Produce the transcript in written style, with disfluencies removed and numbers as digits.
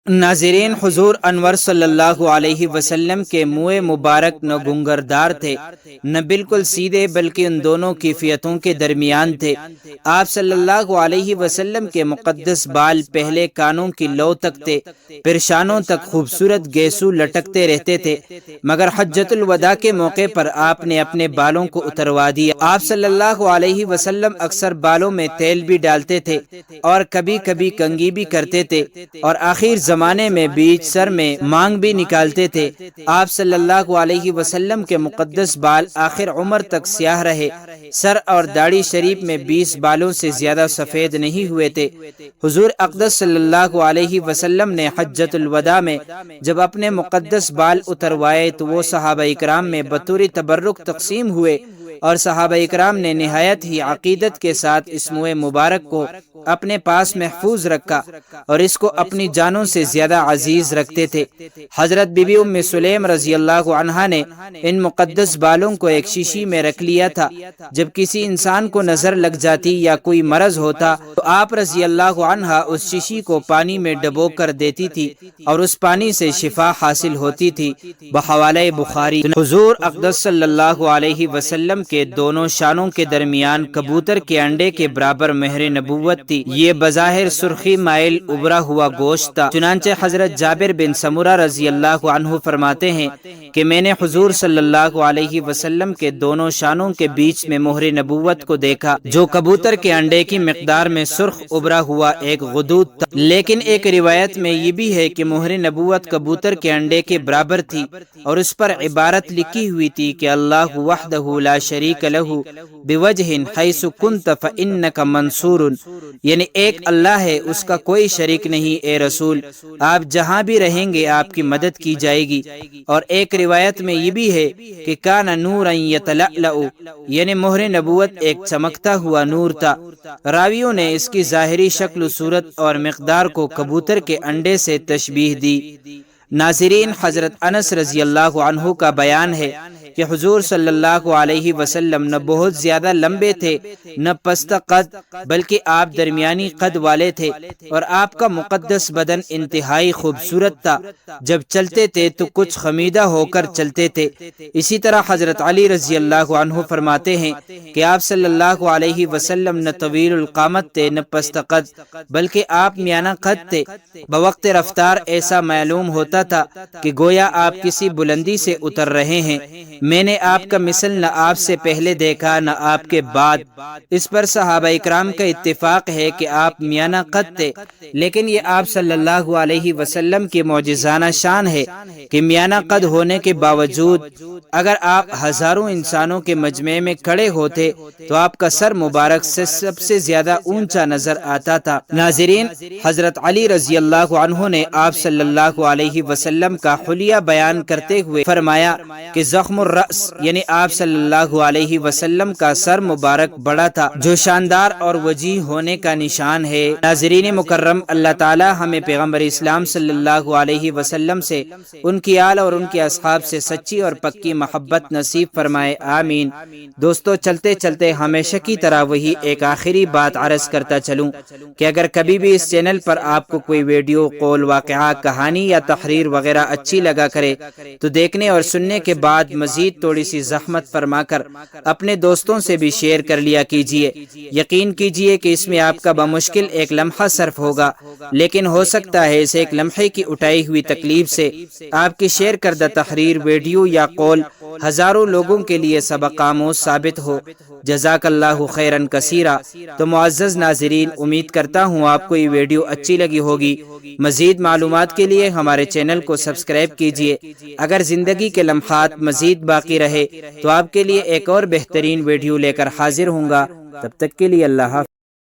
ناظرین، حضور انور صلی اللہ علیہ وسلم کے منہ مبارک نہ گنگردار تھے نہ بالکل سیدھے، بلکہ ان دونوں کیفیتوں کے درمیان تھے۔ آپ صلی اللہ علیہ وسلم کے مقدس بال پہلے کانوں کی لو تک تھے، پھر شانوں تک خوبصورت گیسو لٹکتے رہتے تھے، مگر حجۃ الوداع کے موقع پر آپ نے اپنے بالوں کو اتروا دیا۔ آپ صلی اللہ علیہ وسلم اکثر بالوں میں تیل بھی ڈالتے تھے اور کبھی کبھی کنگھی بھی کرتے تھے، اور آخر زمانے میں بیچ سر میں مانگ بھی نکالتے تھے۔ آپ صلی اللہ علیہ وسلم کے مقدس بال آخر عمر تک سیاہ رہے، سر اور داڑھی شریف میں 20 بالوں سے زیادہ سفید نہیں ہوئے تھے۔ حضور اقدس صلی اللہ علیہ وسلم نے حجۃ الوداع میں جب اپنے مقدس بال اتروائے تو وہ صحابہ اکرام میں بطور تبرک تقسیم ہوئے، اور صحابہ اکرام نے نہایت ہی عقیدت کے ساتھ اس منہ مبارک کو اپنے پاس محفوظ رکھا اور اس کو اپنی جانوں سے زیادہ عزیز رکھتے تھے۔ حضرت بی بی ام سلیم رضی اللہ عنہا نے ان مقدس بالوں کو ایک شیشی میں رکھ لیا تھا۔ جب کسی انسان کو نظر لگ جاتی یا کوئی مرض ہوتا تو آپ رضی اللہ عنہا اس شیشی کو پانی میں ڈبو کر دیتی تھی اور اس پانی سے شفا حاصل ہوتی تھی، بحوالہ بخاری۔ حضور اقدس صلی اللہ علیہ وسلم کے دونوں شانوں کے درمیان کبوتر کے انڈے کے برابر مہر نبوت تھی۔ یہ بظاہر سرخی مائل ابھرا ہوا گوشت تھا۔ چنانچہ حضرت جابر بن سمرہ رضی اللہ عنہ فرماتے ہیں کہ میں نے حضور صلی اللہ علیہ وسلم کے دونوں شانوں کے بیچ میں مہر نبوت کو دیکھا، جو کبوتر کے انڈے کی مقدار میں سرخ ابھرا ہوا ایک غدود تھا۔ لیکن ایک روایت میں یہ بھی ہے کہ مہر نبوت کبوتر کے انڈے کے برابر تھی اور اس پر عبارت لکھی ہوئی تھی کہ اللہ وحدہ لا شریک لہ بوجہ حیث کنت فانک منصور، یعنی ایک اللہ ہے، اس کا کوئی شریک نہیں، اے رسول آپ جہاں بھی رہیں گے آپ کی مدد کی جائے گی۔ اور ایک روایت میں یہ بھی ہے کہ کان نورا یتلألأ، یعنی مہر نبوت ایک چمکتا ہوا نور تھا۔ راویوں نے اس کی ظاہری شکل و صورت اور مقدار کو کبوتر کے انڈے سے تشبیہ دی۔ ناظرین، حضرت انس رضی اللہ عنہ کا بیان ہے کہ حضور صلی اللہ علیہ وسلم نہ بہت زیادہ لمبے تھے نہ پست قد، بلکہ آپ درمیانی قد والے تھے، اور آپ کا مقدس بدن انتہائی خوبصورت تھا۔ جب چلتے تھے تو کچھ خمیدہ ہو کر چلتے تھے۔ اسی طرح حضرت علی رضی اللہ عنہ فرماتے ہیں کہ آپ صلی اللہ علیہ وسلم نہ طویل القامت تھے نہ پست قد، بلکہ آپ میانہ قد تھے۔ بوقت رفتار ایسا معلوم ہوتا تھا کہ گویا آپ کسی بلندی سے اتر رہے ہیں۔ میں نے آپ کا مثل نہ آپ سے پہلے دیکھا نہ آپ کے بعد۔ اس پر صحابہ اکرام کا اتفاق ہے کہ آپ میانہ قد تھے، لیکن یہ آپ صلی اللہ علیہ وسلم کی معجزانہ شان ہے کہ میانہ قد ہونے کے باوجود اگر آپ ہزاروں انسانوں کے مجمع میں کھڑے ہوتے تو آپ کا سر مبارک سے سب سے زیادہ اونچا نظر آتا تھا۔ ناظرین، حضرت علی رضی اللہ عنہ نے آپ صلی اللہ علیہ وسلم کا حلیہ بیان کرتے ہوئے فرمایا کہ زخم الرأس، یعنی آپ صلی اللہ علیہ وسلم کا سر مبارک بڑا تھا، جو شاندار اور وجیح ہونے کا نشان ہے۔ ناظرین مکرم، اللہ تعالی ہمیں پیغمبر اسلام صلی اللہ علیہ وسلم سے، ان کی آل اور ان کے اصحاب سے سچی اور پکی محبت نصیب فرمائے، آمین۔ دوستو، چلتے چلتے ہمیشہ کی طرح وہی ایک آخری بات عرض کرتا چلوں کہ اگر کبھی بھی اس چینل پر آپ کو کوئی ویڈیو، قول، واقعہ، کہانی یا تحریر وغیرہ اچھی لگا کرے تو دیکھنے اور سننے کے بعد مزید تھوڑی سی زحمت فرما کر اپنے دوستوں سے بھی شیئر کر لیا کیجیے۔ یقین کیجیے کہ اس میں آپ کا بمشکل ایک لمحہ صرف ہوگا، لیکن ہو سکتا ہے اس ایک لمحے کی اٹھائی ہوئی تکلیف سے آپ کی شیئر کردہ تحریر، ویڈیو یا قول ہزاروں لوگوں کے لیے سبق آموز ثابت ہو۔ جزاک اللہ خیرن کثیرا۔ تو معزز ناظرین، امید کرتا ہوں آپ کو یہ ویڈیو اچھی لگی ہوگی۔ مزید معلومات کے لیے ہمارے چینل کو سبسکرائب کیجیے۔ اگر زندگی کے لمحات مزید باقی رہے تو آپ کے لیے ایک اور بہترین ویڈیو لے کر حاضر ہوں گا۔ تب تک کے لیے اللہ حافظ۔